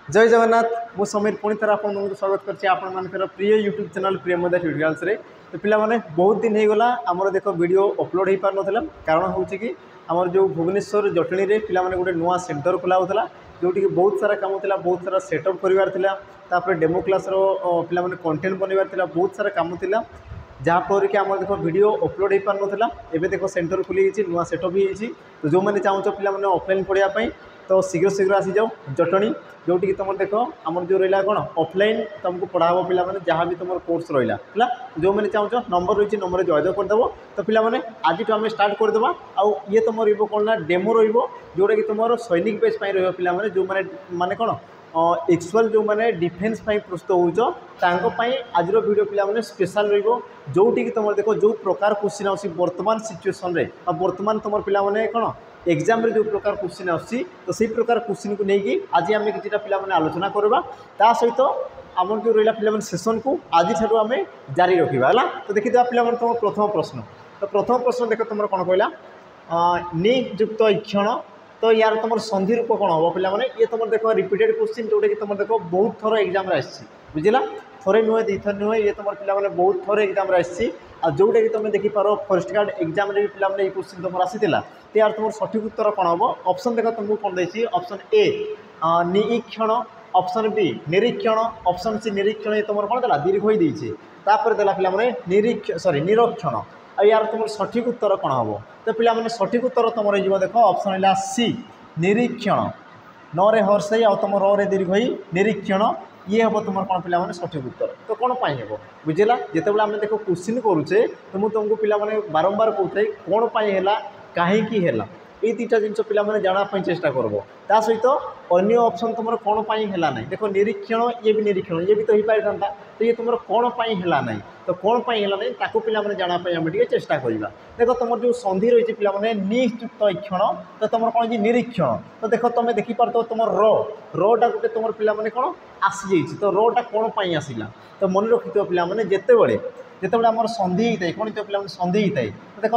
जय जगन्नाथ मु समीर पुणी थर आप स्वागत कर प्रिय यूट्यूब चैनल प्रियमदा ट्यूटोरियल्स रे। तो पिला माने बहुत दिन हो गला आमर देख वीडियो अपलोड हो पार नाला कारण हूँ कि आमर जो भुवनेश्वर जटणी रे पिला माने गोटे नुआ सेंटर खोला होता जोटि बहुत सारा काम था बहुत सारा सेटअप कर डेमो क्लास पिला माने कंटेंट बनवार बहुत सारा काम था जहाँफल कि आम देख वीडियो अपलोड हो पार नाला एवं देख सेंटर खुली नुआ सेटअप हो तो जो मैंने चाहूँ पिला माने ऑफलाइन पढ़ाई तो शीघ्र शीघ्र आसी जाओ जटणी जोटि तुम देख आम जो रहा कौन ऑफलाइन तुमको पढ़ाब पिला माने जहाँ भी तुम कोर्स रहा है जो मैंने चाहूँ नंबर रही नंबर जयदेव करदेव तो पिला माने आज तो आम स्टार्ट करदे आउ ये तुम रहा ना डेमो रोटा कि तुम सैनिक बेस रहा पे जो मैंने कौन एक्चुअल जो मैंने डिफेन्स प्रस्तुत होपाई आज वीडियो पिला माने स्पेशल रोटी तुम देख जो प्रकार क्वेश्चन आसी वर्तमान सिचुएसन रे वर्तमान तुम पिला माने कौन एग्जाम रे जो प्रकार क्वेश्चन आसी तो सही प्रकार क्वेश्चन को लेकिन आज आम कि पिला माने आलोचना करवा ता सहित आम जो रहा पिला सेसन को आज ठार आम जारी रखा है। तो देखी पिला तुम प्रथम प्रश्न तो प्रथम प्रश्न देख तुम कौन कहला नियुक्त इक्षण तो यार तुम संधि रूप कौन हम पिला माने ये तुम देख रिपीटेड क्वेश्चन जोटा कि तुम देख बहुत थर एग्जाम बुझला थरे नुहे दी थर नुहे ये तुम पिला माने बहुत थर एग्जाम जोटा कि तुम देखिपार फॉरेस्ट गार्ड एग्जाम रे पिला माने क्वेश्चन तुम आसीला तो यार तुम सठिक उत्तर कौन हम ऑप्शन देख तुमको कौन देती ऑप्शन ए निरीक्षण ऑप्शन बी निरीक्षण ऑप्शन सी निरीक्षण तुम कौन देला दीर्घ देपर देला पिला माने निरीक्षण आ यार तुम सठिक उत्तर कौन हम तो पिला माने सठिक उत्तर तुम देख ऑप्शन है सी निरीक्षण न रे हर्षई आ तुम रे दीर्घ निरीक्षण ये हम तुम कौन पिला माने सठिक उत्तर तो कौन पाई हे बुझेगा जिते आम देख क्वेश्चन करुचे तो मुझे तुमको पिला माने बारंबार कहते कौन पाई है कहीं है ये दुटा जिन पे जानापी चेष्टा करब ता सहित अन्य ऑप्शन तुम कौन पाई है ना देख निरीक्षण ये भी निरीक्षण ये भी तो हो पारि था तो ये तुम कौन पाई है ना तो कौन पाई है ना ताको पिला माने जानापी आम टे चेष्टा करवा देख तुम जो संधि रही पिला माने नियुक्त इक्षण तो तुम कौन है निरीक्षण तो देख तुम देखिपार तुम रा गोटे तुम पिला माने कौन आसी जाइए तो रा कौन पाई आसला तो मन रखि पिला माने जिते आम संधि होता है कौन पिला संधि होता है तो देख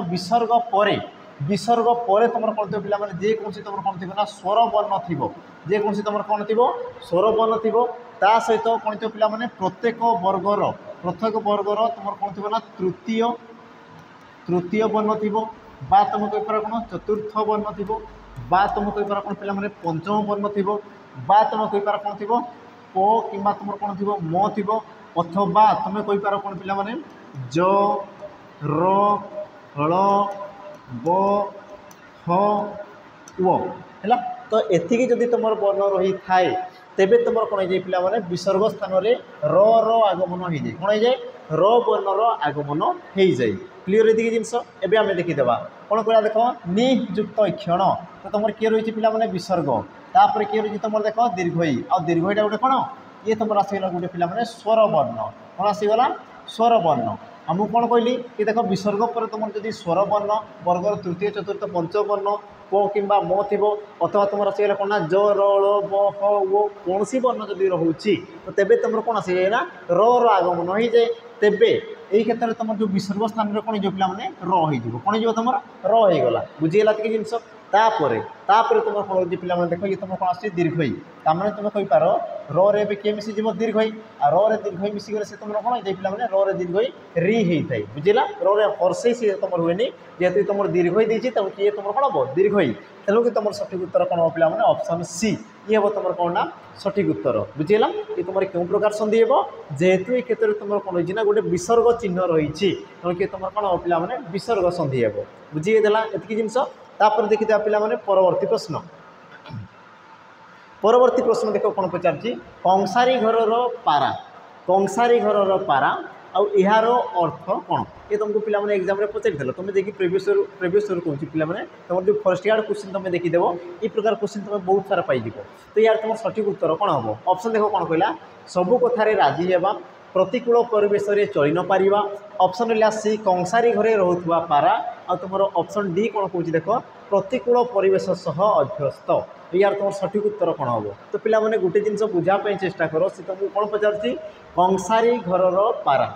विसर्ग पर तुम कौन थी पे जेकोसी तुम कौन थी ना स्वर वर्ण थी जेकोसी तुम कौन थी स्वर वर्ण थी ता सहित कौन थी पे प्रत्येक वर्गर तुम कौन थी ना तृतीय वर्ण थी तुम कहीपर कौन चतुर्थ वर्ण थी तुम कहीपर कौन पे पंचम वर्ण थी तुम कहीपर कौन थी प कि तुम कौन थी म थी अथवा तुम कहीपर कौन पे ज र ब ह व है तो एति जदि तुम वर्ण रही थाए तेबे तुम कौन हो पिला माने विसर्ग स्थान रे र आगमन हो जाए कौन हो जाए र वर्णर आगमन हो जाए क्लीयर ये जिनस एवं आम देखीदे कौन कह देख नियुक्त क्षण तो तुम किए रही पिला माने विसर्ग तापर किए रही तुम देख दीर्घई आ दीर्घईटा गोटे कौन ये तुम आसगला गोटे पिला माने स्वर वर्ण कौन आसगला स्वर वर्ण आमको कौन कहली कि देख विसर्ग पर तुम जब स्वर वर्ण वर्गर तृतीय चतुर्थ पंचम वर्ण प कि म थी अथवा तुम आसगला कौन ना ज र ब ह वो कौन सी वर्ण जदि रोचे तो तेबे तुम कौन आस जाए ना र आगमन हो जाए तेबे यही क्षेत्र में तुम जो विसर्ग स्थान में कौन पे मैंने रही कौन हो तुम रहीगला बुझीगला कि जिनस तापर तुम कौन हो पे देख ये तुम कौन आस दीर्घई ताने तुम कहींपार रे किए मिसीज दीर्घई आ रे दीर्घई मिसिगले से तुम कौन होता है पे रे दीर्घई री होता है बुझेगा रे हर्षई सी तुम हुए जेहेतु तुम दीर्घई देती तुम किए तुम कौन हम दीर्घई तेणु कि तुम सठिक उत्तर कौन हम पे ऑप्शन सी ये हम तुम कौन ना सठिक उत्तर बुझेगा ये तुम क्यों प्रकार संधि हे जेहेतु ये क्षेत्र में तुम कौन हो गोटे विसर्ग चिन्ह रही तेणु कि तुम कौन हम पे विसर्ग संधि हे बुझीगला एति जिनस तापर देखिए पिला माने परवर्ती प्रश्न देख कौन पचार कंसारी घर पारा आर अर्थ कौन ये तुमको पिला माने एग्जाम रे पचार तुम देखिए प्रिवियस कहूँ पिला माने तुम जो फर्स्ट यार्ड क्वेश्चन तुम देखीदेव ये प्रकार क्वेश्चन तुम बहुत सारा पाई तो यार तुम सठिक उत्तर कौन हम ऑप्शन देख कौन कहला सबू कथार राजी हेबा प्रतिकूल परिवेश में चली न पारिबा ऑप्शन है सी कंसारी घरे रोथुआ पारा आ तुम ऑप्शन डी कौन कौन देख प्रतिकूल परिवेश सह अभ्यस्त यार तुम सठिक उत्तर कौन हम तो पिला माने गोटे जिनस बुझापी चेष्टा कर सी तुमको कौन पचार कंसारी घर पारा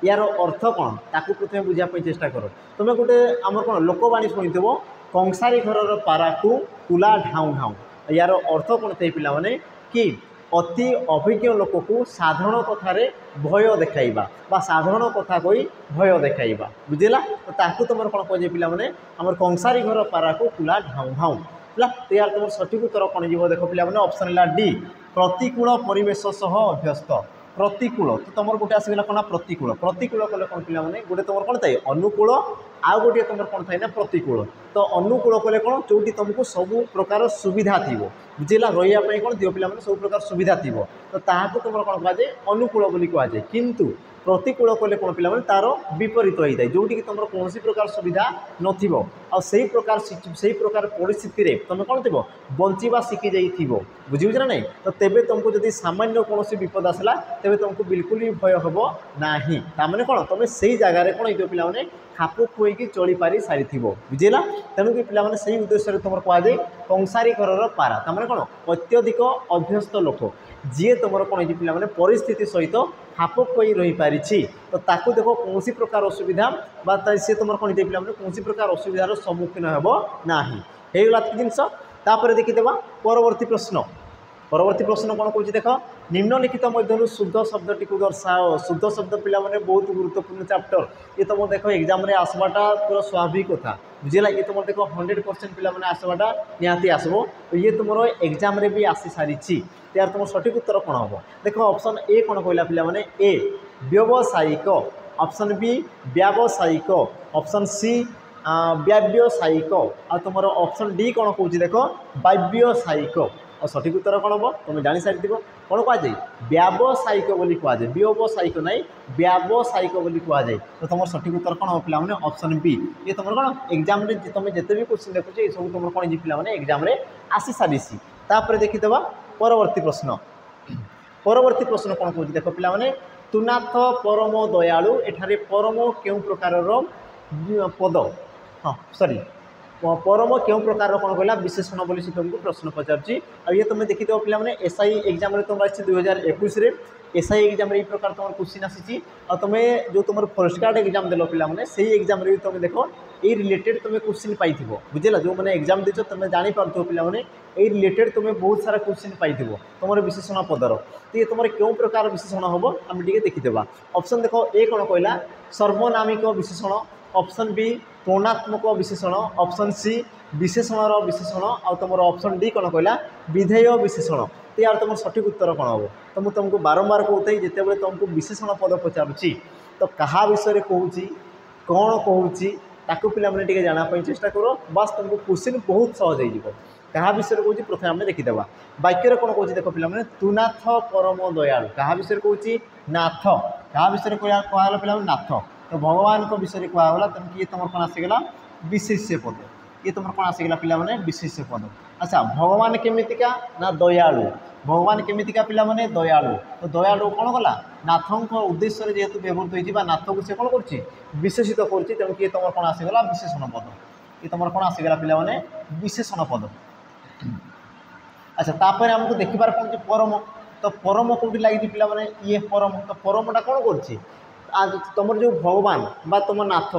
यार अर्थ कौन ताकू प्रथम बुझापी चेष्टा कर तुम गोटे आम कौन लोकवाणी शुणिथव कंसारी घर पारा को तुला ढाऊ ढाऊ यार अर्थ कौन थे पिला माने कि अति अभिज्ञ लोक को साधारण कथार भय देखाइबा बा साधारण कथा कही भय देखाइबा बुझेगा। तो ताकू तुम कौन कहे पिला माने आमर कंसारी घर पारा को कुला ढाऊ ढाऊ है तैयार तुम सठिक उत्तर कौन जीव देख पिला माने ऑप्शन है डी प्रतिकूल परिवेश सह अभ्यस्त प्रतिकूल। तो तुम गोटे आसगला कौन प्रतिकूल प्रतिकूल कले कौन पिला माने गोटे तुम कौन थाए अनुकूल आउ गोटे तुम कौन थाए ना प्रतिकूल। तो अनुकूल कले कौन जो तुमको सब प्रकार सुविधा थी बुझेगा रही कौन दिव पिला सब प्रकार सुविधा थी तो ताकू तुम कौन कहुए अनुकूल बोली कहुए किंतु प्रतिकूल कले कौन पिला तार विपरीत होता है जोटि तुम कौन प्रकार सुविधा नथिबो आ सही प्रकार परिस्थिति रे तुम कौन थी बंचा शिखी जाइए बुझीज ना नहीं। तो तेबे तुमको जब सामान्य कौन विपद आसला तेबे तुमको बिल्कुल भी भय हम ना ताने कौन तुम से जगार कौन हो पिला खाप खुई चली पारि सारी बुझेगा। तेणुक पिला से उद्देश्य तुम कहुए कंसारी घर पारा तमें कौन अत्यधिक अभ्यस्त लोक जी तुम कौन हो पिला परिस्थिति सहित खाप खुई रही पारी तो ताकू देख कौन प्रकार असुविधा सी तुम कौन पिला कौन प्रकार असुविधार सम्मुखीन हो ना होगला जिनस। देखीदेवा परवर्ती प्रश्न कौन कौन देख निम्नलिखित मध्य शुद्ध शब्दटी को दर्शाओ। शुद्ध शब्द पिला माने बहुत गुरुत्वपूर्ण चैप्टर ये तुम देख एग्जाम रे आसवाटा पूरा स्वाभाविक कथा बुझेगा। ये तुम देख 100% पिला माने आसवाटा निहाती आसबो तो ये तुम एग्जाम रे भी आसी सारी यार तुम सठिक उत्तर कौन हम देख ऑप्शन ए कौन कहला पिला माने ए व्यावसायिक ऑप्शन बी व्यावसायिक ऑप्शन सी व्यावसायिक आ तुम ऑप्शन डी कौन कौन देख व्यावसायिक और सठिक उत्तर कौन हम तुम जानी सारी कौन कहुए व्यावसायिक बोली कहुए व्यावसायिक ना व्यावसायिक बोली कहुए। तो तुम सठिक उत्तर कौन हम पिला ऑप्शन बी ये तुम कौन एग्जाम रे तुम जिते भी क्वेश्चन देखुच ये सब तुम कौन पिला एग्जाम रे आसी सारी देखीदेवा परवर्ती प्रश्न कौन कौन देख पिला तुनाथ परम दयालु एठारे परम क्यों प्रकार पद हाँ सॉरी परम क्यों प्रकार कौन कहला विशेषण बोली तुमको प्रश्न पचार ये तुम देखीदेव पे एसआई एग्जाम तुम आसी 2021 एसआई एग्जाम ये प्रकार तुम क्वेश्चन आसी तुम जो तुम फर्स्ट गार्ड एग्जाम देल पे से एग्जाम रे तुम देख ये रिलेटेड तुम क्वेश्चन पाई बुझेगा जो मैंने एग्जाम देच तुम जापर पे ये रिलेटेड तुम बहुत सारा क्वेश्चन पाई तुम विशेषण पदर तो ये तुम क्यों प्रकार विशेषण हम आम टे देखीदेवा। ऑप्शन देख ए कौन कहला सर्वनामिक विशेषण ऑप्शन बी पूर्णात्मक विशेषण ऑप्शन सी विशेषणर विशेषण आ तुम ऑप्शन डी कौन कहला विधेय विशेषण। तो यार तुम सठिक उत्तर कौन हम तो मुझे तुमको बारंबार कहते जिते तुमको विशेषण पद पचारुची तो क्या विषय कहूँ कौन कहूँ ताकू पे जानापी चेष्टा कर बस तुमको क्वेश्चन बहुत सहज हो क्या विषय कहूँ प्रथम आम देखीदेवा वाक्य कौन कहूँ देख पे तुनाथ परम दयालु क्या विषय कहूँ नाथ क्या विषय कहला पे नाथ तो भगवान को विषय कहला तेणुक ये तुम कौन आसीगला विशेष्य पद ये तुम कौन आसीगला पिला माने विशेष्य पद। अच्छा भगवान केमितिका ना दयालु भगवान केमितिका पिला माने दयालु तो दयालु कौन कला नाथ उद्देश्य जेहेतु व्यवहृत होती नाथ को से कौन कर विशेषित कर तेणुक ये तुम कौन आसीगला विशेषण पद ये तुम कौन आसीगला पिला माने विशेषण पद। अच्छा तापर आमको देखिबार कौन परम तो परम कौटी लगी पिला माने ये परम तो परमटा कौन कर तुम जो भगवान बा तुम नाथ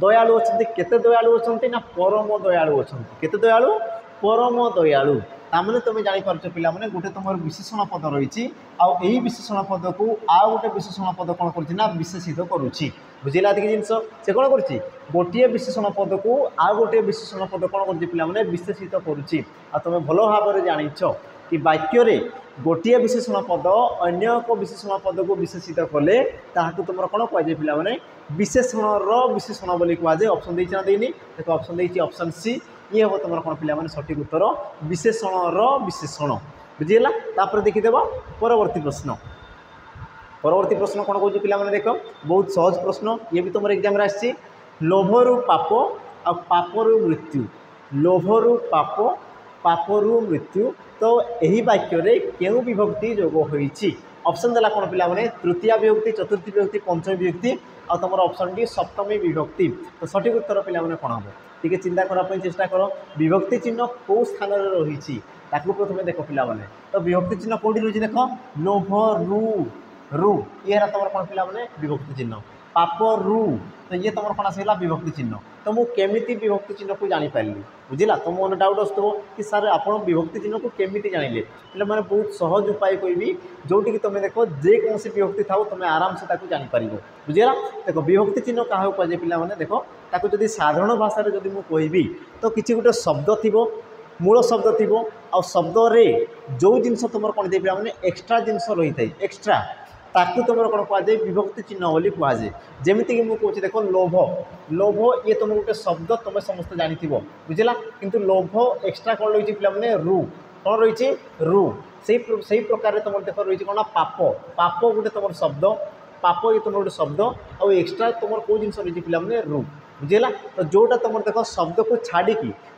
दयालु अच्छा केते दयालु अच्छा ना परम दयालु अच्छा केते दयालु परम दयालु तामने तुम जापर पिला माने गोटे तुम विशेषण पद रही आई विशेषण पद को आउ गोटे विशेषण पद कौन करना विशेषित करुच्ची बुझेगा देखिए जिनस से कौन कर गोटे विशेषण पद को आउ गोटे विशेषण पद कौन कर पिला माने विशेषित करुच्ची आ तुम भल भाव जानिछ कि वाक्य रे गोटे विशेषण पद अन्य एक विशेषण पद को विशेषित कले ताकू तुम कौन कहुए पिला माने विशेषणर विशेषण बोली कहुए। ऑप्शन देनी देखो ऑप्शन देती ऑप्शन सी ये हम तुम कौन पिला माने सठिक उत्तर विशेषणर विशेषण बुझीगला। तापर देखीदेवा परवर्ती प्रश्न कौन कहूँ पिला माने देख बहुत सहज प्रश्न ये भी तुम एग्जाम आसी लोभरु पाप आ पापरु मृत्यु लोभरु पाप पापरु मृत्यु तो यही वाक्य रे क्यों विभक्ति जोग होईची ऑप्शन देला कौन पिला माने तृतीय विभक्ति चतुर्थी विभक्ति पंचमी विभक्ति आ तुम ऑप्शन डी सप्तमी विभक्ति। तो सठिक उत्तर पिला माने कौन हम टी चिंता करने चेष्टा कर विभक्ति चिन्ह कौ स्थान रही प्रथम देख पिला माने तो विभक्ति चिन्ह कौटी रही देख लोभ रु रु ये तुम कौन पिला माने विभक्ति चिन्ह पापरू तो ये तुम कौन आसला विभक्ति चिन्ह तो मुझे केमी विभक्ति चिन्ह को जानीपारि बुझला तो मन डाउट आसो कि सर आप विभक्ति चिन्ह को केमी जानिले पे मैंने बहुत सहज उपाय कहबी जोटि कि तुम देख जेकोसी विभक्ति था तुम आराम से जानीपर बुझेगा देख विभक्ति चिन्ह क्या कहुए पे देख ताको जदि साधारण भाषा जदि मुझे कहबी तो किसी गोटे शब्द थी मूल शब्द थी आ शब्द रे जो जिनस तुम कौन दे पे एक्सट्रा जिनस रही है एक्सट्रा ताकू तुम कौन कहुए विभक्ति चिन्ह बोली कहुए जमीक मुझे देख लोभ लोभ ये तुम गोटे शब्द तुम समस्त जानी बुझला किंतु लोभ एक्सट्रा कौन रही पे रु कौन रही रु से प्रकार तुम देख रही कौन पाप पाप गोटे तुम शब्द पाप ये तुम गोटे शब्द आउ एक्सट्रा तुम कौ जिन रही पे रु बुझेगा तो जोटा तुम देख शब्द को छाड़ी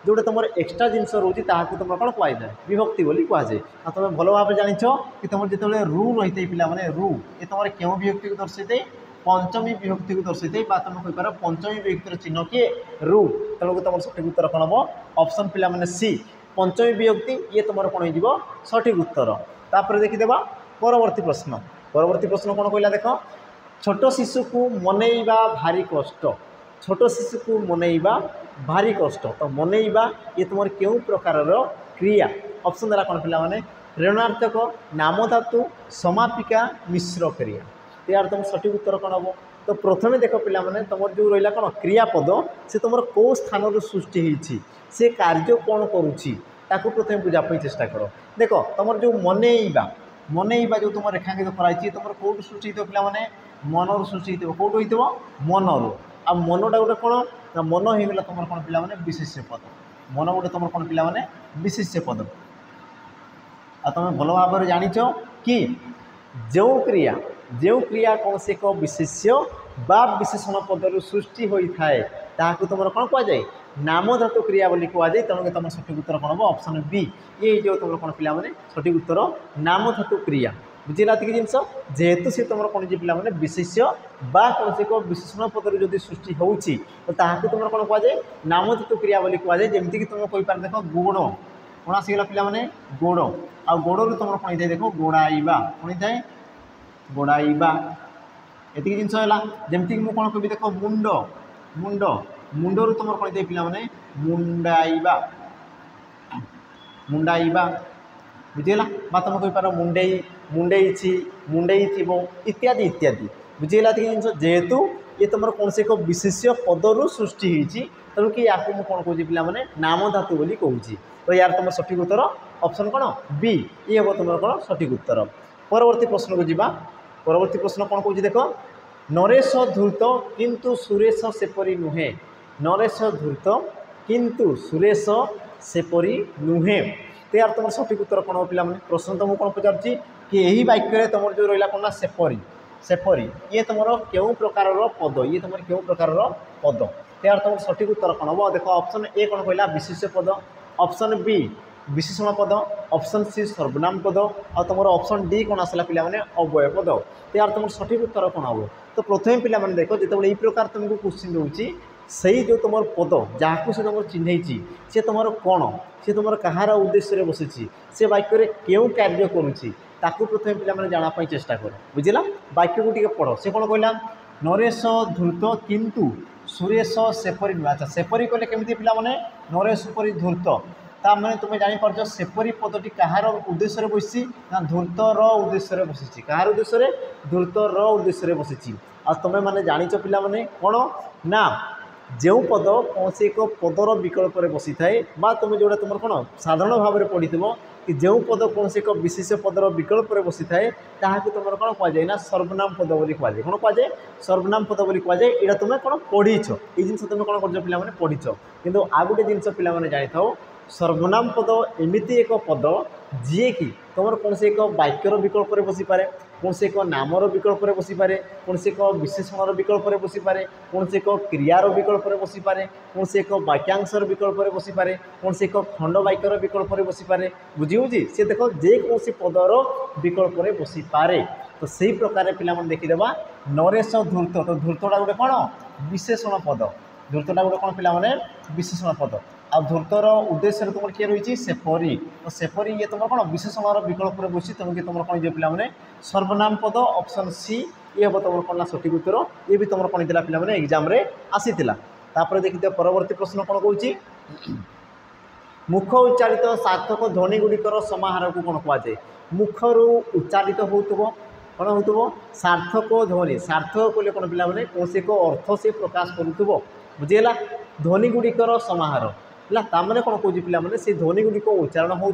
जोटा तुम एक्सट्रा जिनस रोचे तुम कौन कहुए विभक्ति बोली कहुए तुम भल भाव जान कि तुम जो रु रही पे रु ये तुम क्यों विभक्ति को दर्शाई पंचमी विभक्ति को दर्शाई तुम कहीपर पंचमी विभक्तिर चिन्ह किए रु तेणु तुम सठिक उत्तर कौन हम ऑप्शन पे सी पंचमी विभक्ति ये तुम कौन हो सठिक उत्तर तापर देखीदे परवर्ती प्रश्न कौन कहला देख छोट शिशु को मनईवा भारी कष्ट छोट शिशु को मनईवा भारी कष्ट तो मनईवा ये तुम क्यों प्रकार क्रिया ऑप्शन द्वारा कौन पे प्रेरणार्थक नाम धातु समापिका मिश्र क्रिया तो यार तुम सठिक उत्तर कौन हम तो प्रथम देख पे तुम जो रहा कौन क्रियापद से तुम कौ स्थान सृष्टि होती से कार्य कौन करुच्ची प्रथम बुझापी चेष्टा कर देख तुम जो मनईवा मनईवा जो तुम रेखांकित कराई तुम कौट सृष्टि हो पे मनर सृष्टि हो कौट हो मनर आ मनटा गोटे कौन ना मन होगा तुम कौन पे विशेष्य पद मन गोटे तुम कौन पे विशेष्य पद आ तुम भल भाव जाच कि जो क्रिया कौन से एक विशेष्य बा विशेषण पदर सृष्टि होता है ताकू तुम कौन कहुए नाम धातु क्रिया बोली कहुए तेणु तुम सठिक उत्तर कौन हम ऑप्शन बी ये जो तुम कौन पे सठिक उत्तर नाम धातु क्रिया बुझेगा ये जिनस जेहेतु सी तुम कौन पे विशेष्य बा कौन से एक विशेषण पदर जो सृष्टि होती तो तुम कौन कहुए नाम धातु क्रिया बोली कहुए जमीक तुम कहीपर देख गोड़ कौन आसीगला पे गोड़ आ गोड़ तुम कौन होता है देख गोड़ाइबा कौन होता है गोड़ाइबा ये जिनस है जमीक मुझे कौन कह देख मुंड मुंड मुंडर तुम कौन होता है पे मुंडाइबा मुंडाइबा बुझेगा तुम कहीपर मुंडई मुंडई मुंडई थी इत्यादि इत्यादि बुझेगा जिन जेहेतु ये तुम कौन से एक विशेष्य पदर सृष्टि होती तेणु कि या कौन कौन पे नाम धातु बोली कहूँ तो यार तुम सठिक उत्तर ऑप्शन कौन बी ये हम तुम कौन सठिक उत्तर परवर्ती प्रश्न को जीवा परवर्ती प्रश्न कौन कौन देख नरेश धूर्त किंतु सुरेश सेपरी नुहे नरेश धूर्त किंतु सुरेश सेपरी नुहे तो यार तुम सठिक उत्तर कौन पे प्रश्न तुमको कौन पचार कि यही वाक्य तुम जो रहा कौन ना सेपरी सेपरी ये तुम क्यों प्रकार पद ये तुम क्यों प्रकार पद तो यार तुम सठिक उत्तर कौन हम देख ऑप्शन ए कौन कहला विशेष्य पद ऑप्शन बी विशेषण पद ऑप्शन सी सर्वनाम पद और तुम ऑप्शन डी कौन आसला पे अव्यय पद तो यार तुम सठिक उत्तर कौन हम तो प्रथम पे देख जो ये प्रकार तुमको क्वेश्चन रोचे सही जो तुम पद जहाँ से तुम चिन्हई सी तुम कौन सी तुम कहार उद्देश्य बसी से वाक्य क्यों कार्य करुच्ची ताकू प्रथम पे जानापी चेष्टा कर बुझला वाक्य को पढ़ से कौन कहला नरेश धूर्त किंतु सुरेश सेपरी नुहे अच्छा सेपरी कहले केमती पे नरेश उपरी धूर्त ताने तुम जापर सेपरी पदटी कहार उद्देश्य बसी ना धूर्तर उद्देश्य बसी कहार उद्देश्य धूर्तर उद्देश्य बसी आ तुम मैंने जाच पे कौन ना जो पद कौन से एक पदर विकल्प बसी थाए तुम जोड़ा तुम कौन साधारण भाव में पढ़ी कि जो पद कौन से एक विशेष पदर विकल्प बसी थाए ताकि तुम कौन कहुए ना सर्वनाम पद बोली कहुए कौन कहुए सर्वनाम पद बोली कहुए यहाँ तुम कौन पढ़ीच ये जिन तुम कौन कर पे पढ़ीच कि आ गए जिन पे जानी था सर्वनाम पद एमती एक पद जी कि तुम कौन से एक वाक्यर विकल्प बसी पारे कौन से एक नामर विकल्प बसी पारे कौन से एक विशेषण विकल्प बसी पारे कौन से एक क्रियार विकल्प बसी पारे कौन से एक वाक्यांशर विकल्प बसी पारे कौन से एक खंड वाक्यर विकल्प बसी पारे बुझी सी देख जेकोसी पदर विकल्प बसी पारे तो सही प्रकार पे देखीदे नरेश धूर्त तो धूर्तटा गोटे कौन विशेषण पद धूर्तटा गोटे कौन पे विशेषण पद आ धूर्तर उद्देश्य तुम किए रही सेपरी तो सेपरी ये तुम कौन विशेषण विकल्प बसी तेणुक तुम कौन जो पे सर्वनाम पद ऑप्शन सी ये हम तुम कौन सठिक उत्तर ये भी तुम कौन पे एग्जाम आसी देखिए परवर्ती प्रश्न कौन कौन मुख उच्चारित सार्थक ध्वनि गुड़िकर समाहार को कौन कहुए मुखर उच्चारित हो कौन हो सार्थक ध्वनि सार्थक कहले कौन पे कौन एक अर्थ से प्रकाश करुव बुझीगला ध्वनि गुड़िकर समाहार है ताने कौन कौन पे से ध्वनि गुड़िक उच्चारण हो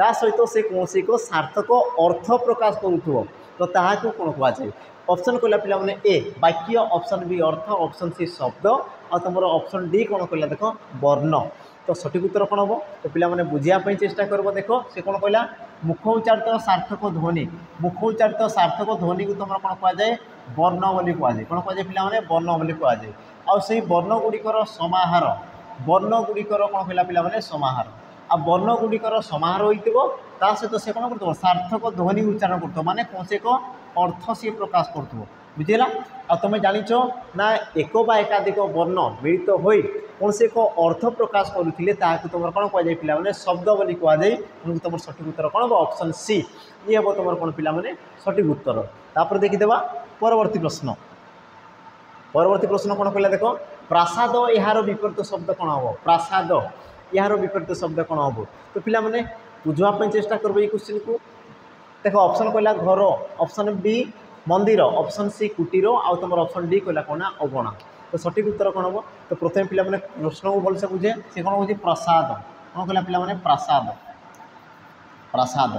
सहित से कौन एक सार्थक अर्थ प्रकाश करुव तो ताकू कौन कहुए ऑप्शन कहला पे ए वाक्य ऑप्शन बी अर्थ ऑप्शन सी शब्द और तुम ऑप्शन डी कौन कहला देख वर्ण तो सठिक उत्तर कौन हम तो पे बुझापी चेष्टा कर देख से कौन कहला मुख उच्चारित सार्थक ध्वनि मुख उच्चारित सार्थक ध्वनि को तुम कौन कहुए वर्ण बोली कहुए कौन कहुए पे वर्ण बोली कहुए आउ से वर्ण गुड़िकर समाहार वर्ण गुड़िकर कौन कहला पे समाहार आ वर्ण गुड़िकर समाहार होता सहित से कौन कर सार्थक ध्वनि उच्चारण कर माने कौन से एक अर्थ सी प्रकाश कर बुझेगा आ तुम जाच ना एक बा एकाधिक वर्ण मिलित हो कौन से एक अर्थ प्रकाश करुले तुम कौन कहुए पे शब्द बोली कहुए तुम सठिक उत्तर कौन हम ऑप्शन सी ये हम तुम कौन पे सठिक उत्तर तापर देखीदे परवर्ती प्रश्न कौन कहला देख प्रासाद यार विपरीत शब्द कौन हम प्रासाद यार विपरीत शब्द कौन हम तो पे बुझापी चेष्टा कर क्वेश्चन को देख ऑप्शन कहला घर ऑप्शन बी मंदिर ऑप्शन सी कुटीर आउ तुम ऑप्शन डी कहला कौन अगणा तो सठिक उत्तर कौन हम तो प्रथम पे प्रश्न को भलसे बुझे से कौन हो प्रसाद कौन कहला पे प्रसाद प्रसाद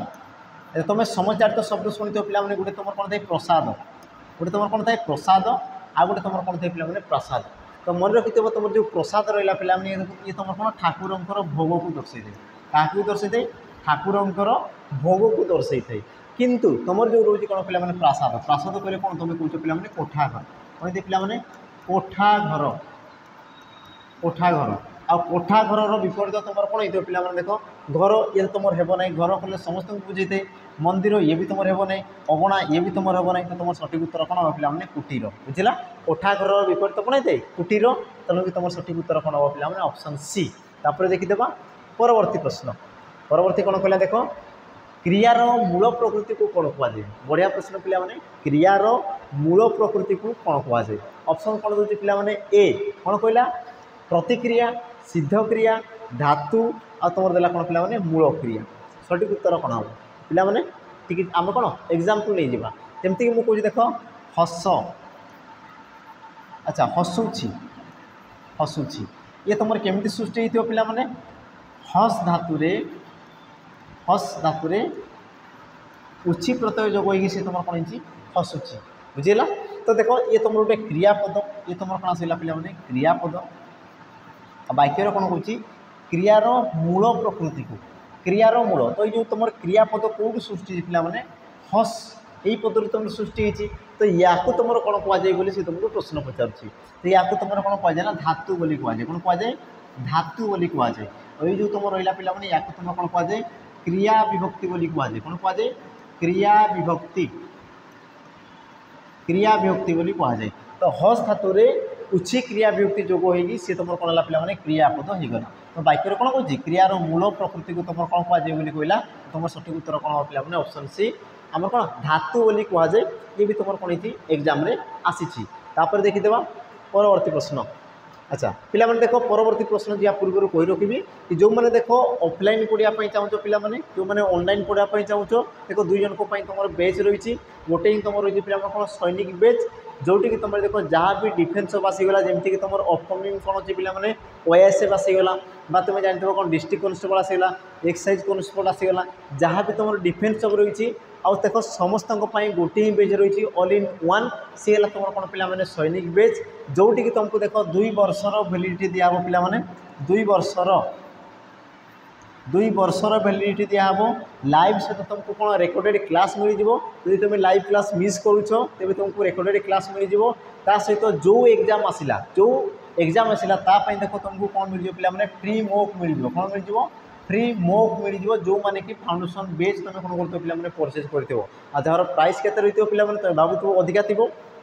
तुम समचारित शब्द शुणी पे गोटे तुम कौन थे प्रसाद गोटे तुम कौन थे प्रसाद आ गए तुम कौन थे पे प्रसाद तो मन रखी तुम जो प्रसाद रहा पे ये तुम कौन ठाकुर भोग को दर्शाई थे क्या दर्शाई थे ठाकुर भोग को दर्शाई थे किंतु तुम जो रोज कौन पे प्रासाद प्रासाद कहले कौन तुम कौच पे कोठा घर कौन थे पे कोठा घर कोठा घर आ कोठा घर विपरीत तुम कौन हो पे देख घर ये तुम हेब ना घर कले समस्त बुझे मंदिर ये भी तुम हेब ना अगणा ये भी तुम हेब ना तो तुम सठिक उत्तर कौन हम पे कुटीर बुझला कोठा घर विपरीत कौन होते कुटीर तेणु तुम सठिक उत्तर कौन हम पे ऑप्शन सी तापर देखीदे परवर्ती प्रश्न परवर्ती कौन कहला देख क्रियार मूल प्रकृति को कौन कहुए बढ़िया प्रश्न पे क्रियार मूल प्रकृति को कौन कहुए ऑप्शन कौन दूसरी पे ए कौन कहला प्रतिक्रिया सिद्ध क्रिया धातु आ तुम देला कौन पे मूल क्रिया सठिक उत्तर कौन हम पे आम कौन एग्जाम्पल नहीं जावा जमती मुझे कह देख हस अच्छा हसुची हसुची ये तुम केमी सृष्टि होता पे हस धातुरे उची प्रत्यय जोग सी तुम कौन हसुची बुझेगा तो देख ये तुम गोटे क्रियापद ये तुम कौन आसला पे क्रियापद वाक्यर कौन कौन क्रियार मूल प्रकृति को क्रियार मूल तो ये तुम क्रियापद कौट सृष्टि पे हस यही पदर तुम सृष्टि तो या तुम कौन कहुए सी तुमको प्रश्न पचार तो या तुम कौन कहुए ना धातु बोली कहुए कौन कहुए धातु बोली कहुए ये जो तुम रहा पे या तुम कौन कहुए क्रिया विभक्ति बोली कहुए कौन कहुए क्रिया विभक्ति बोली कहुए तो हस धातुरे उची क्रिया विभक्ति जोग होगी सी तुम कौन है पे क्रियापद होगला तो वाक्य कौन कौन क्रियार मूल प्रकृति को तुम कौन कहुए कहला तुम सठिक उत्तर कौन हम पे ऑप्शन सी आम कौन धातु बोली कहुए ये भी तुम कौन एग्जाम आसी देखीदे परवर्ती प्रश्न अच्छा पिला देख परवर्ती प्रश्न जा पूर्व कही रखी कि जो मैंने देख ऑफलाइन पढ़ाई चाहो पे जो मैंने ऑनलाइन पढ़ाई चाहो देख दुई जन तुम बेच रही गोटे ही तुम रही पे कौन सैनिक बेच जोटि तुम देख जहाँ भी डिफेन्स आसीगला जमीक तुम अपकमिंग कौन अच्छे पे ओएसएफ आसीगला तुम जानते कौन डिस्ट्रिक्ट कन्स्टेबल आसीगला एक्साइज कन्स्टेबल आसीगला जहाँ भी तुम डिफेन्स सब रही आउ देख समस्त गोटे ही बेच रही ऑल इन वन सी है तुम कौन पे सैनिक बेच जोटि तुमको देख 2 वर्षर भैलिडिटी दिहब पे 2 वर्षर भैलिडिटी दिहब लाइव सहित तुमको कौन रेकर्डेड क्लास मिल जदि तुम लाइव क्लास मिस करुच तेज तुमको रेकर्डेड क्लास मिल सहित जो एग्जाम आसला देख तुमको कौन मिल पे फ्री मॉक मिल कौन मिल फ्री मॉक मिल जो मैंने कि फाउंडेशन बेच तुम कौन कर पे परचेज कर जार प्राइस के रही पे तुम भावुव अधिका थी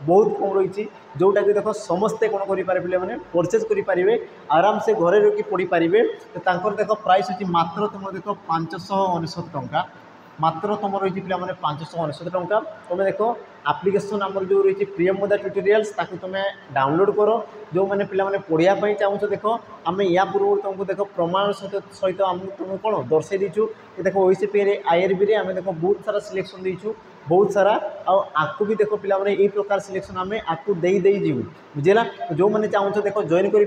बहुत कम रही जोटा कि देख समस्ते कौन करेंगे मैंने परचेज करेंगे आराम से घरे रही पढ़ी पारे। तो देख प्राइस अच्छी मात्र तुम देख 599 टंका मात्र तुम रही पे 599 टंका। तुम देख आप्लिकेसन आम जो रही प्रियम मोदा ट्यूटोरियल्स ताकि तुम डाउनलोड कर जो मैंने पे पढ़ाई चाहूँ। देख आम या पूर्व तुमको देख प्रमाण सहित आम तुमको कौन दर्शाई दीचु देख ओसीपी आईआरबी आम देख बहुत सारा सिलेक्शन देचु बहुत सारा आपको भी देख पिला माने यही प्रकार सिलेक्शन आम आपको जीवु बुझेगा। जो मैंने चाहूँ देख जॉइन कर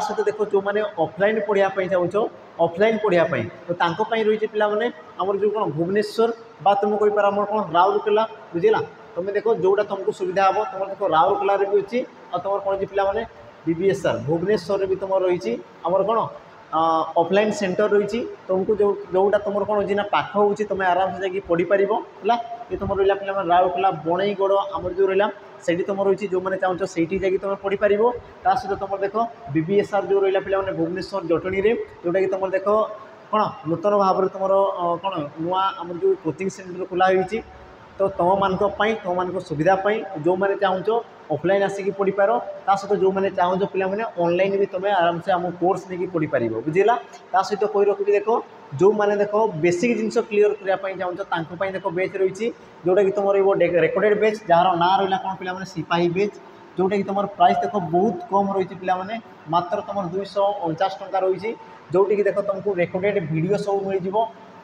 सहित देख जो मैंने ऑफलाइन पढ़ाई चाहूँ ऑफलाइन पढ़ाई तो तांको रही पे आमर जो कौन भुवनेश्वर बा तुम कहीपर आम कौन राउरकेला बुझेगा। तुम देख जोटा तुमको सुविधा हम तुम देख राउरकेला भी अच्छी और तुम कौन पे बीबीएसआर भुवनेश्वर भी तुम रही आमर कौन ऑफलाइन सेंटर रही तुमको जो जोटा तुम कौन हो पाख हो तुम आराम से जाकि पढ़ी पार है। ये तुम रहा पे राउरकेला बणईगढ़ आमर जो रहा से तुम रही जो मैंने चाहूँ से तुम पढ़ी पार सहित तुम देख बीबीएसआर जो रहा पे भुवनेश्वर जटणी में जोटा कि तुम देख कौन नूतन भाव में तुम कौन नुआ आम जो कोचिंग सेंटर खोला होती तो तुम मान सुविधापी जो मैंने चाहूँ ऑफलाइन आसिक पढ़ी पार सहित जो मैंने चाहूँ पे ऑनलाइन भी तुम आराम से आम कोर्स नहीं पढ़ी पार बुझेगा। सहित कही रखी देख जो मैंने देख बेसिक जिन क्लीयर करने चाहूँ देख बेच रही जोटा कि तुम रेकर्डेड बेच जार ना रहा कौन पे सिपाही बेच जोटा कि तुम प्राइस देख बहुत कम रही पे मात्र तुम 249 टंका रही जोटी कि देख तुमको रेकर्डेड वीडियो सब मिल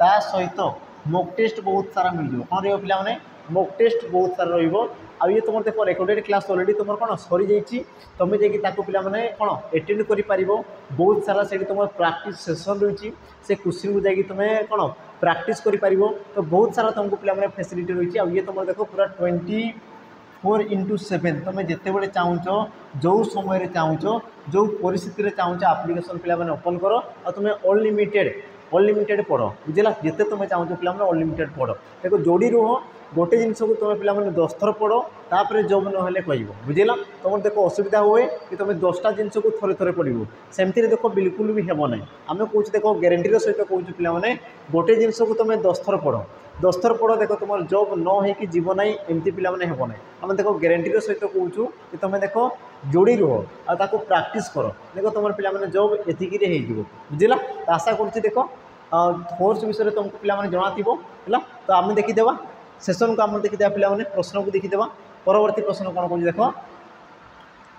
ता सहित मॉक टेस्ट बहुत सारा मिल कौन रहा पे मॉक टेस्ट बहुत सारा रहा ये तुम देख रेकर्डेड क्लास अलरेडी तुम कौन सरी जाइए तुम जाकि पे कौन एटेंड कर बहुत सारा से तुम प्रैक्टिस सेसन रही से क्वेश्चन को जाकि तुम कौन प्रैक्टिस कर तो बहुत सारा तुमको पे फैसिलिटी रही है। ये तुम देख पूरा 24/7 तुम जिते बड़े चाहूँ जो समय चाहूँ जो परिस्थिति चाहूँ आप्लिकेसन पे ओपन कर और तुम अनलिमिटेड पढ़ बुझेगा जिते तुम चाहूँ पे अनलिमिटेड पढ़ देखो जोड़ी रुह गोटे जिनस को तुम पे 10 थर पढ़ तापर जब ना कह बुझेगा। तुम देख असुविधा हुए कि तुम 10टा जिनस को थरे थरे पढ़ू सेमती देख बिल्कुल भी हेब ना आम कौच देख ग्यारंटीर सहित कौच पे गोटे जिनस को तुम 10 थर पढ़ 10 थर पढ़ देख तुम जब न हो जीव ना एमती पे हेब ना आम देख ग्यारंटीर सहित कौचु कि तुम देख जोड़ी रुह आ प्राक्ट कर देख तुम पे जब एतिक बुझेगा। आशा कर फोर्स विषय तुमको पे जना है तो आम देखीदे सेसन को आम देखीदे पे प्रश्न को देखीदे परवर्ती प्रश्न कौन कौन देख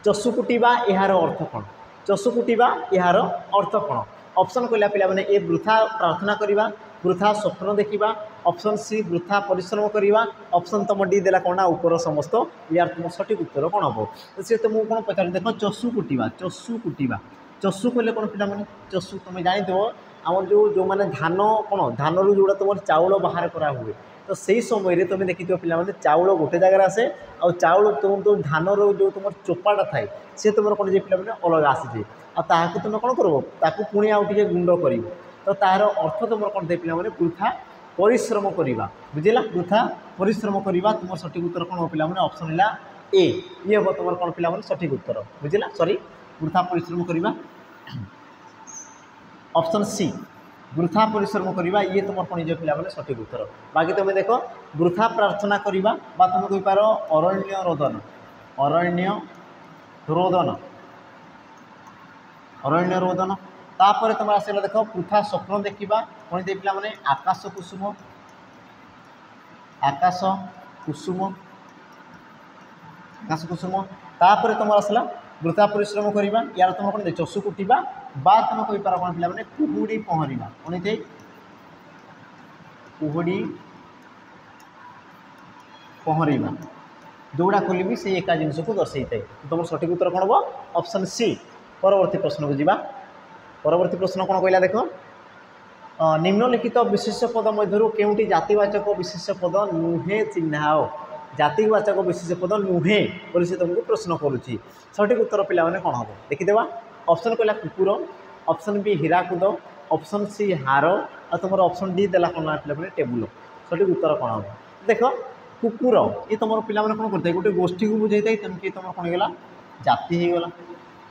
चषु कुटिबा यार अर्थ कौन चषु कुटिबा यार अर्थ कौन ऑप्शन कहला पे ए वृथा प्रार्थना करवा वृथा स्वप्न देखा ऑप्शन सी वृथा परिश्रम करवा ऑप्शन तुम डी देला कौन ऊपर समस्त यार तुम सठिक उत्तर कौन हम सी तुमको कौन पचार देख चषु कुटिबा चषु कहले कौन पे चषु तुम जान आम जो मैंने धान कौन धान रू जोड़ा तुम चाउल बाहर करा हुए तो सही समय तुम देखी पे चाउल गोटे जगार आसे आ चाउल तुम तो धान जो तुम चोपाटा थाए सी तुम कौन पे अलग आसी ताकू तुम कौन कर पुणी आउ टे गुंड कर तो तार अर्थ तुम कौन थे पे वृथा परिश्रम करवा बुझेगा वृथा परिश्रम करवा तुम सठिक उत्तर कौन हो पे ऑप्शन है ए ये हम तुम कौन पे सठिक उत्तर बुझेगा सॉरी वृथा परिश्रम करवा ऑप्शन सी वृथा परिश्रम करवा ये तुम कौन पे सठिक उत्तर। बाकी तुम देख वृथा प्रार्थना करवा तुम कहींपार अरण्य रोदन अरण्य रोदन तापर तुम आसला देख वृथा स्वप्न देखा कौन दे पे आकाश कुसुम तापर तुम आसला वृथा परिश्रम करवा यार तुम कौन चषु कुटिबा तुम कहींपार कौन पे कुहुड़ी पहरवा कौन थे कुहुड़ी पहरवा जोड़ा खोल भी से एका जिनस को दर्शाई थाए तुम सठिक उत्तर कौन हम ऑप्शन सी। परवर्ती प्रश्न को जीवा परवर्ती प्रश्न कौन कहला देख निम्नलिखित विशेष्य पद मध्य केउटी जातिवाचक विशेष्य पद नुहे चिन्हाओ जातिवाचक विशेष्य पद नुहे बोली से तुमको प्रश्न करुच्ची सठिक उत्तर पे कौन हम देखीदेवा ऑप्शन कहला कुकुर option B Hirakud option C हार और तुम ऑप्शन डी देला कौन पे टेबुल सठिक उत्तर कौन हम देख कुकुर ये तुम पे कौन करते गोटे गोष्ठी को बुझे तेणुक तुम कौन होगा जाति होगा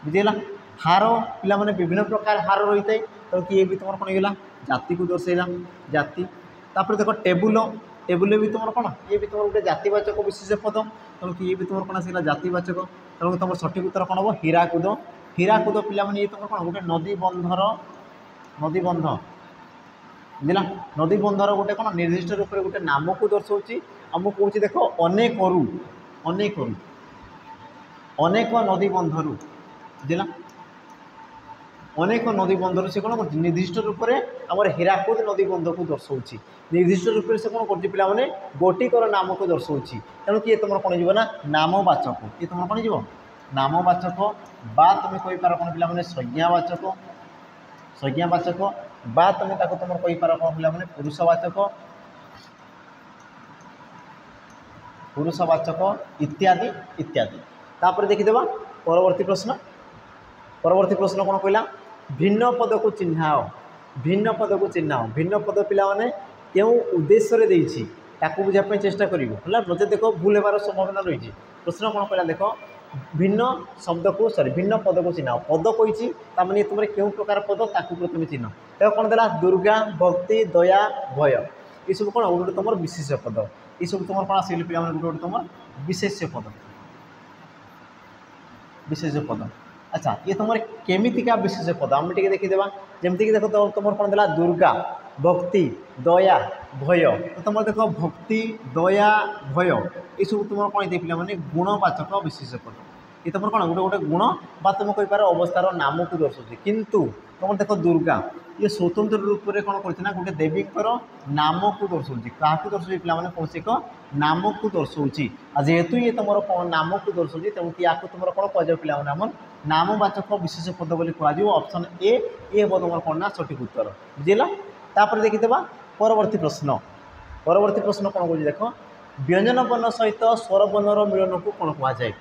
बुझेगा। हार पे विभिन्न प्रकार हार रही है तो किए भी तुम कौन होगा जाति को दर्शेला जाति। तापर देख टेबुल भी तुम कौन ये भी तुम गोटे जातिवाचक विशेष पद तेणु ये भी तुम कौन आसला जातिवाचक तेणु तुम सठिक उत्तर कौन हम हीराकुद हीराकुद पे ये तुम कौन गोटे नदी बंध बुझला नदी बंधर गोटे कौन निर्दिष्ट रूप से गोटे नाम को दर्शाऊँगी आमको कौच देख अनेक नदी बंधर बुझला अनेक नदी बंधर से कौन कर निर्दिष्ट रूप से आम हीराकुद नदी बंध को दर्शाऊँगी निर्दिष्ट रूप से कौन कर पे गोटिकर नाम को दर्शाऊँगी तेणु किए तुम कौन जी ना नामवाचक ये तुम कौन जी नामवाचक बा तुम कहींपार कौन पे संज्ञावाचक बा तुम तुम कहींपार कौन पे पुरुषवाचक इत्यादि इत्यादि तापर देखीदेवा परवर्ती प्रश्न कौन कहला भिन्न पद को चिन्हाओ भिन्न पद को चिन्हाओ भिन्न पद पे क्यों उद्देश्य देती बुझापी चेष्टा कर नचे देख भूल होबार संभावना रही प्रश्न कौन कहला देख भिन्न शब्द को सॉरी भिन्न पद को चिन्ह पद कही ताने तुम क्यों प्रकार पद ताकू प्रथम चिन्ह देख कौन देला दुर्गा भक्ति दया भय ये सब कौन गोटे तुम विशेष पद ये सब तुम कौन आसिक पे गोटे तुम विशेष पद अच्छा ये तुम केमितिका विशेष पद आम टे देखीदेवा जमीक देख तुम कौन देला दुर्गा भक्ति दया भय तो तुम देख भक्ति दया भय ये सब तुम कौन दे पे गुणवाचक विशेष पद ये तुम कौन गोटे गोटे गुण बा तुम कहींपार अवस्थार नाम को दर्शाऊँ किंतु तुम देख दुर्गा ये स्वतंत्र रूप से कौन कर गोटे देवीकर नाम को दर्शाऊँ क्या दर्शाऊँ पे कौन से एक नाम को दर्शाऊँ जेहेतु ये तुम कौन नाम को दर्शाऊँ तेणु या तुम कौन कह पे आम नामवाचक विशेष पद बोली कह ऑप्शन ए हे तुम कौन ना सठिक उत्तर बुझेगा तापर देखीदेवा परवर्ती प्रश्न कौन कह देख व्यंजन वर्ण सहित स्वर वर्णर मिलन को कौन कहुए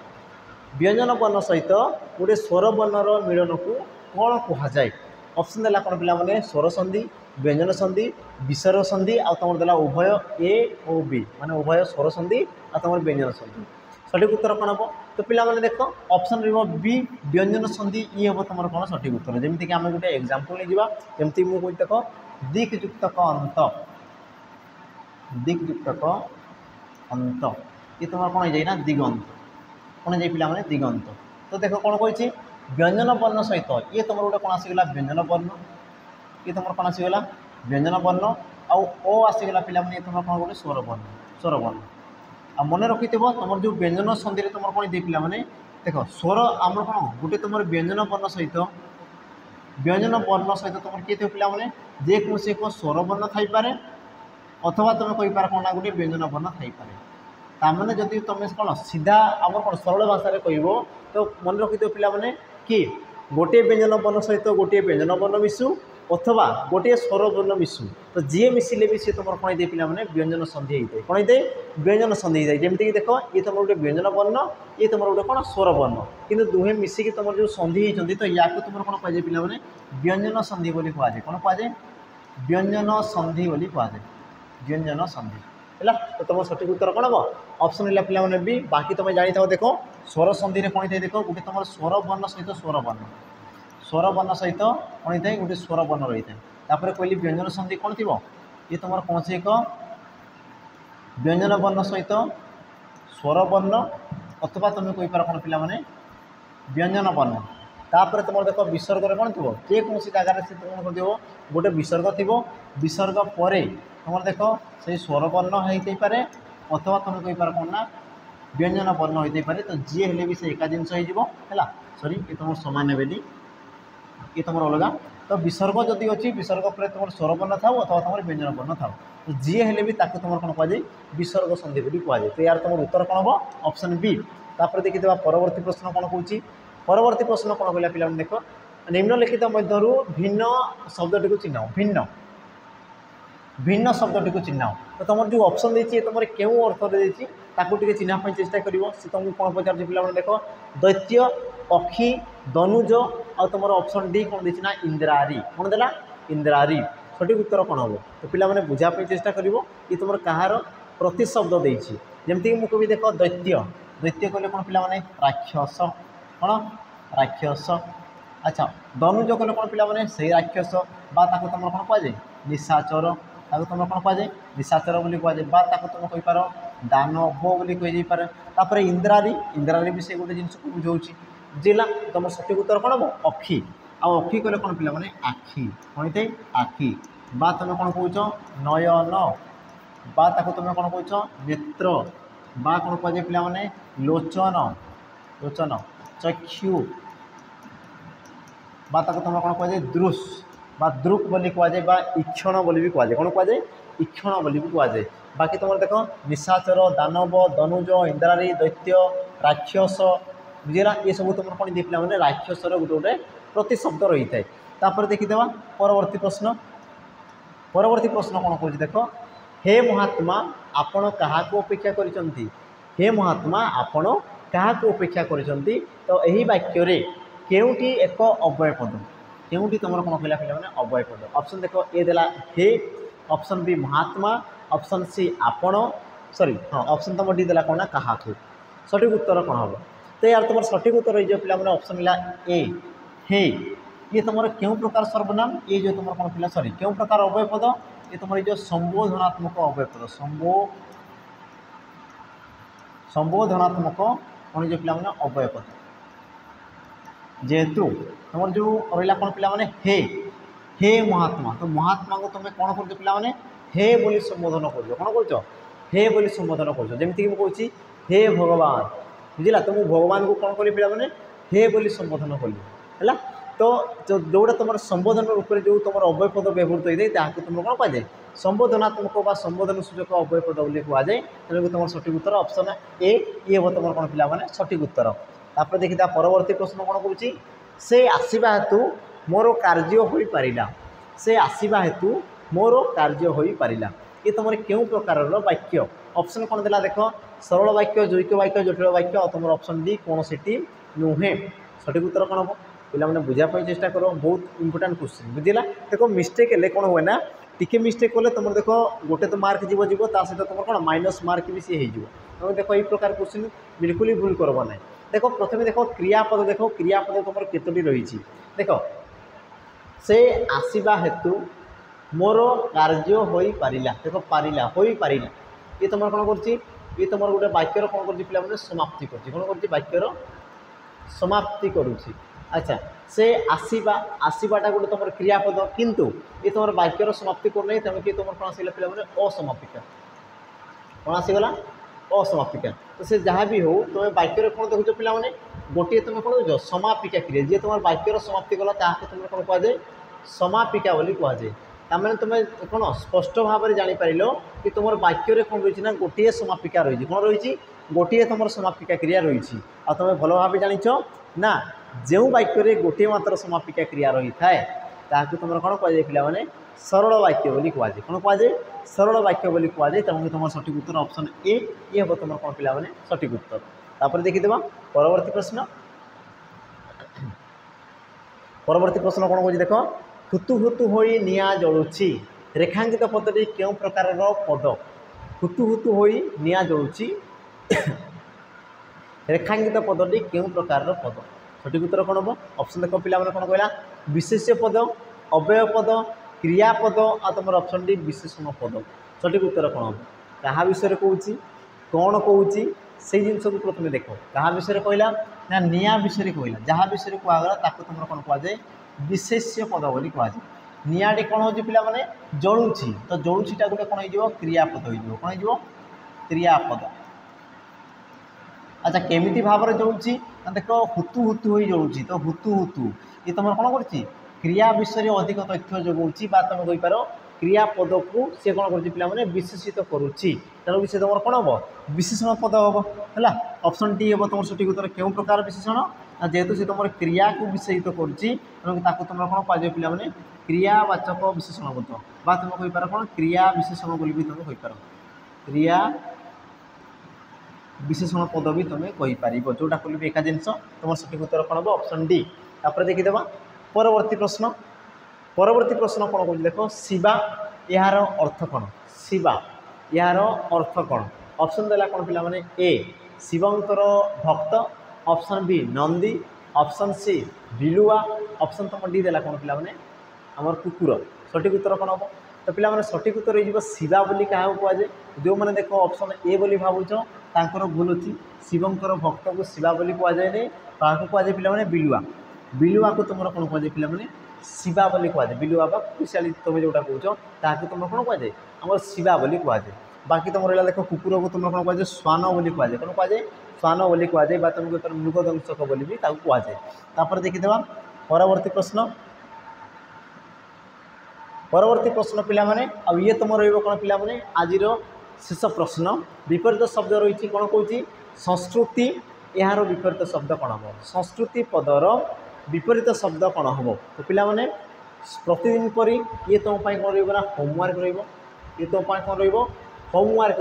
व्यंजन वर्ण सहित गोटे स्वर वर्णर मिलन को कौन कहुए ऑप्शन देला कौन पे स्वर संधि व्यंजन संधि विसर्ग संधि आ तुम देला उभय ए और बी माने उभय स्वर संधि आ तुम व्यंजन संधि सठिक उत्तर कौन हम तो पे देख ऑप्शन बी व्यंजन संधि ये हम तुम कौन सठिक उत्तर जमीक आम गोटे एग्जांपल नहीं जावा जमती मुझे देख दिक्युक्तक अंत ये तुम कौन हो जाए दिगंत कौन जाए पे दिगंत तो देख कौन कही व्यंजन वर्ण सहित ये तुम गोटे कौन आसीगला व्यंजन वर्ण ये तुम कौन आसीगला व्यंजन वर्ण आउ आसीगला पे तुम कौन गोटे स्वर वर्ण आ मन रखी तुम जो व्यंजन संधि तुम कौन दे पे देख स्वर आम कौन गोटे तुम व्यंजन वर्ण सहित तुम किए पे जेकोसी एक स्वर वर्ण थाईपे अथवा तुम कहींपार कौन गोटे व्यंजन वर्ण थाईपे ताने जदि तुम कौन सीधा आम कौन सरल भाषा कह तो मन रखी पे कि गोटे व्यंजन वर्ण सहित गोटे व्यंजन वर्ण मिसू अथवा गोटे स्वर वर्ण मिसू तो जी मिसिले भी सी तुम कौन दे पे व्यंजन संधि होता है कौन होता है व्यंजन संधि होता है जमीक देख ये तुम गोटे व्यंजन वर्ण ये तुम गोटे कौन स्वर वर्ण कि दुहे मिसिकी तुम जो संधि होती तो या तुम कौन कहुए पे व्यंजन संधि बोली कहुए कौन कहुए व्यंजन संधि बोली कहुए व्यंजन संधि है तो तुम सठिक उत्तर कौन हम ऑप्शन है पे भी बाकी तुम जानी था देख स्वर संधि में कौन थे देख गोटे तुम स्वर वर्ण सहित स्वर वर्ण सहित कौन होता है गोटे स्वर वर्ण रही है तापर कहली व्यंजन संधि कौन थी ये तुम कौन से एक व्यंजन वर्ण सहित स्वर वर्ण अथवा तुम कहींपार कौन पे व्यंजन वर्ण तापर तुम देख विसर्ग कौन थो जेकोसी जगार से तुम कर गोटे विसर्ग थी विसर्ग पर तुम देख से स्वर वर्ण होते अथवा तुम कहींपार कौन ना व्यंजन वर्ण होते पारे तो जी हेले भी से एका जिनस हो सॉरी ये तुम सामान हेनी ये तुम अलग तो विसर्ग जदि अच्छी विसर्ग पर तुम स्वर वर्ण था अथवा तुम व्यंजन वर्ण था तो जी हेले भी तुम कौन कहुए विसर्ग संधि बोली कहुए तो यार तुम उत्तर कौन हम ऑप्शन बी तापर देखीदेवा परवर्ती प्रश्न कौन कौन परवर्ती प्रश्न कौन कहला पे देख निम्नलिखित मध्य भिन्न शब्दटी को चिन्ह भिन्न शब्दटी को चिन्ह तो तुम जो ऑप्शन देती तुम क्यों अर्थ देती टे चिन्ह चेष्टा कर तुमको कौन पचार पे देख दैत्य अखी दनुज आ तुम ऑप्शन डी कौन देना इंद्रारी कौन देला इंद्रारी सठिक उत्तर कौन हम तो पे बुझापी चेष्टा कर ये तुम कहार प्रतिशब्द देती जमीक मुझे देख दैत्य दैत्य कहले कौन पे राक्षस कौन राक्षस अच्छा दनुज कहले कौन पे से राक्षस तुम कौन कहुए निशाचर ताको तुम कौन कहुए निशाचर बोली कहुए बा ताको तुम कहीपर दानव बोली कहीपर तापर इंद्रारी इंद्रारी भी से गोटे जिनस को बुझाऊँगी बुझेगा तुम सठिक उत्तर कौन हम अखी आखि कहले कौन पिला माने आखि कौन थे आखि बा तुम कौन कौच नयन बा ताको तुम कौन कौच नेत्र बा कौन कहुए पिला माने लोचन लोचन चक्षु बा ताको तुम कौन कहुए दृश बा दृक् बोली कहुए बा इक्षण बोली भी कहुए कौन कहुए इक्षण बोली भी कहुए बाकी तुम देख निशाचर दानव दनुज इंद्रारी दैत्य राक्षस बुझेगा ये सब तुम कौन दे पे राक्षसर गोटे गोटे प्रतिशब्द रही है तापर देखीदेवा परवर्ती प्रश्न कौन कौन देख हे महात्मा आपण क्या अपेक्षा करिसंती हे महात्मा आपण क्या अपेक्षा करिसंती तो यही वाक्य केउटी एक अव्यय पद केउटी तुम कौन कहला पे अव्यय पद ऑप्शन देख ए देला हे ऑप्शन बी महात्मा ऑप्शन सी आपण सॉरी हाँ ऑप्शन तुम डी देला कौन ना क्या सठिक उत्तर कौन हम तो यार तुम सठिक उत्तर रही पे ऑप्शन मिला ए हे ये तुम क्यों प्रकार सर्वनाम ये जो तुम कौन पिला सॉरी क्यों प्रकार अव्यय पद ये तुम जो संबोधनात्मक अव्यय पद संबोधनात्मक कौन जो पिला अव्यय पद जेहेतु तुम जो रहा कौन पे हे महात्मा तो महात्मा को तुम कौन कर पे हे बोली संबोधन कर कौन कर हे बोली संबोधन करमती मुझे हे भगवान बुझला तो मुझे भगवान को कौन करी पे हे बोली संबोधन कली है तो जोड़ा तुम संबोधन रूप में जो तुम अव्यय पद व्यवहृत होता है तुम कौन कहुए संबोधनात्मक व संबोधन सूचक अव्यय पद बोली कहुए तेनाली तुम सठिक उत्तर ऑप्शन ए ये हम तुम कौन पे सठिक उत्तर तापर देखी परवर्ती प्रश्न कौन कौन से आसवा हेतु मोर कार्य हो पारा से आसवा हेतु मोर कार्य हो पारा ये तुम क्यों प्रकार वाक्य ऑप्शन कौन देला देख सरल वाक्य जैक वाक्य जटिल वाक्य और तुम ऑप्शन डी कौन सी नुहे सठिक उत्तर कौन हम पे बुझापी चेष्टा कर बहुत इंपोर्टाट क्वेश्चन बुझेगा देखो मिस्टेक हेल्ले कौन हुए ना टिके मिस्टेक कले तुम देख गोटे तो मार्क जीव जीव ता सहित तुम कौन माइनस मार्क भी सी हो देख ये प्रकार क्वेश्चन बिल्कुल ही भूल करब ना देख प्रथम देख क्रियापद देख क्रियापद तुम केतोटी रही देख से आसवा हेतु मोर कार्य हो पारा देख पारा हो पारा ये तुम कौन कर तुम गोटे वाक्यर कौन कर पे समाप्ति कर वाक्यर समाप्ति करुँची अच्छा से आसवा आसवाटा गोटे तुम क्रियापद किंतु ये तुम वाक्यर समाप्ति करना तेणु कि तुम कौन आसला पे असमापिका कौन आसीगला असमापिका तो से जहाँ भी हो तुम वाक्य कौन देखुच पे गोटे तुम कौन देख समापिका क्रिया जी तुम वाक्यर समाप्ति कला तुम कौन कहुए समापिका बोली कहुए तमें तुम कौन स्पष्ट भाव में जापर कि तुम वाक्य कौन रही ना गोटे समापिका रही कौन रही गोटे तुम समापिका क्रिया रही आ तुम भल भाव जाच ना जो वाक्य गोटे मात्र समापिका क्रिया रही था तुम कौन कहुए पे सरल वाक्य बोली कहुए कौन कहुए सरल वाक्य बोली कहुए तेणु तुम सठिक उत्तर ऑप्शन ए ये हम तुम कौन पे सठिक उत्तर तापर देखीदेव परवर्ती प्रश्न कौन कह देख हुतु हुतु हो निआ जलुची रेखांकित पदटी क्यों प्रकार पद हुतु हुतु हो निआ जलुची रेखांकित पदटी क्यों प्रकार पद सठिक उत्तर कौन हम ऑप्शन देख पे कौन कहला विशेष्य पद अव्यय पद क्रियापद आ तुम ऑप्शन डी विशेषण पद सठिक उत्तर कौन हम क्या विषय कहूँ कौन कहूँ से जिनस को प्रथम देख क्या विषय कहला ना निआ विषय कहला जहाँ विषय कहगला तुम कौन कहुए विशेष्य पद बोली कहुए निआटी कौन हो पे जलुची तो जलुचीटा गोटे कौन हो क्रियापद हो कौन हो क्रियापद अच्छा केमिति भाव में जलुची देख हुतु हुतु हो जलुची तो हुतु हुतु ये तुम कौन कर क्रिया विषय अधिक तथ्य जोगाऊँगी तुम कहीपर क्रियापद को सी कौन कर विशेषित करुच्ची तेणु से तुम कौन हम विशेषण पद हम है ऑप्शन डी हम तुम सठिक उत्तर क्यों प्रकार विशेषण जेहेतु से तुम क्रिया को विशेषित करुच्ची तुम कौन कह पे क्रियावाचक विशेषण पद बा तुम कहीपर कौन क्रिया विशेषण बोली भी तुम कहीपर क्रिया विशेषण पद भी तुम कहीपर जोटा कल भी एका जिनस तुम सठिक उत्तर कौन हम ऑप्शन डी तापर देखीदेव परवर्ती प्रश्न कौन कह देख शिवा यार अर्थ कौन शिवा यार अर्थ कौन ऑप्शन देला कौन पे ए शिवंकर भक्त option B Nandi option C बिलुआ ऑप्शन तुम डी देला कौन पे आमर कुकुर सठिक उत्तर कौन हम तो पिलामाने सठिक उत्तर हो शिवा बोली क्या कहुए जो मैंने देख ऑप्शन ए बोली भावुच तांकर भूल अच्छी शिवंकर भक्त को शिवा बोली कहुए नहीं क्या कहुए पिलामाने बिलुआ बिलुआ को तुम कौन कहुए पिलामाने शिवा बोली कहुए बिलुआ बा खुशहाली तुम जोटा कौच ताकि तुम कौन कहुए आम शिवा बोली कहुए बाकी तुम रहा देख कुकुर को तुम कौन कहुए श्वान बोली कहुए कौन कहुए श्वान बोली कहुए तुमको मृगदंशक बोली भी कहुए देखीदे परवर्ती प्रश्न परवर्ती प्रश्न पिला माने अब ये तुम रही कौन पिला माने आज शेष प्रश्न विपरीत शब्द रही कौन कौन संस्कृति यार विपरीत शब्द कौन हम संस्कृति पदर विपरीत शब्द कौन हम तो पिला माने प्रतिदिन पर ये तुम कौन रहा होमवर्क ये तुम कौन रोमवर्क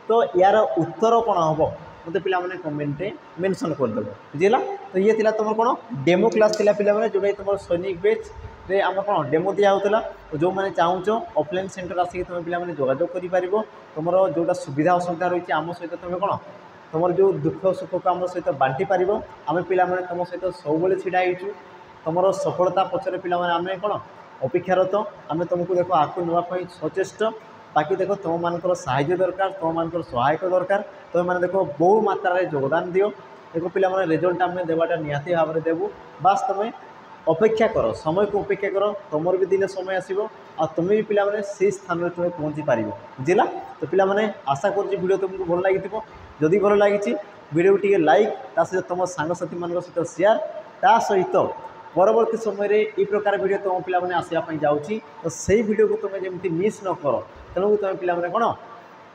तो यार उत्तर कौन हम मत पिला माने कमेंट मेंशन करदेव बुझेगा तो ये थिला तुम कौन डेमो क्लास थिला पिला माने जोटा तुम सैनिक बैच रे आम कौन डेमो दिया होता जो मैंने चाहूच ऑफलाइन सेंटर आसिक तुम पिला माने जोगाजोग कर तुम जोटा सुविधा असुविधा रही आम सहित तुम कौन तुम जो दुख सुख को आम सहित बांटी पार आम पिला माने तुम सहित सब छिड़ा होइछु तुम सफलता पछरे पिला माने आम कौन अपेक्षारत आम तुमको देख आगे नापी सचेष्ट बाकी देख तुम मानकर साहाय्य दरकार तुम मानकर सहायक दरकार तुम मैंने देख बहु मात्रा योगदान दियो देख पिला माने रिजल्ट आम देवाटा निहाती भाव में देवु बास तुम अपेक्षा कर समय को अपेक्षा कर तुमर भी दिन समय आसो आ तुम्हें भी पिला माने से स्थान में तुम्हें पहुँची पार बुझेगा तो पिला माने आशा कर वीडियो तुमको भल लगी जदि भल लगी वीडियो टी लाइक ता सहित तुम सांगसाथी मान सहित शेयर ता सहित परवर्ती समय ये प्रकार वीडियो तुम पिला माने आसापी जाऊँगी तो सही वीडियो को तुम्हें जमी मिस न कर तेणु तुम पिला माने कौन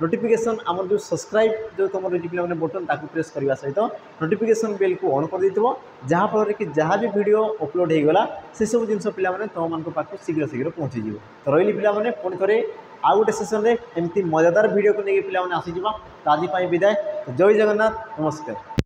नोटिफिकेशन आम जो सब्सक्राइब जो तुम रही पिला बटन ताकू प्रेस करने सहित नोटिफिकेशन बेल को ऑन कर देथिबो जहाँफल कि जहाँ भी वीडियो अपलोड होगला से सब जिन पिला तुम मान पाक शीघ्र शीघ्र पहुँची जीव तो रही पिला पुणी थे आउ गोटे सेसन में एमती मजादार वीडियो को लेकिन पिला आसीजा तो आज विदाय जय जगन्नाथ नमस्कार।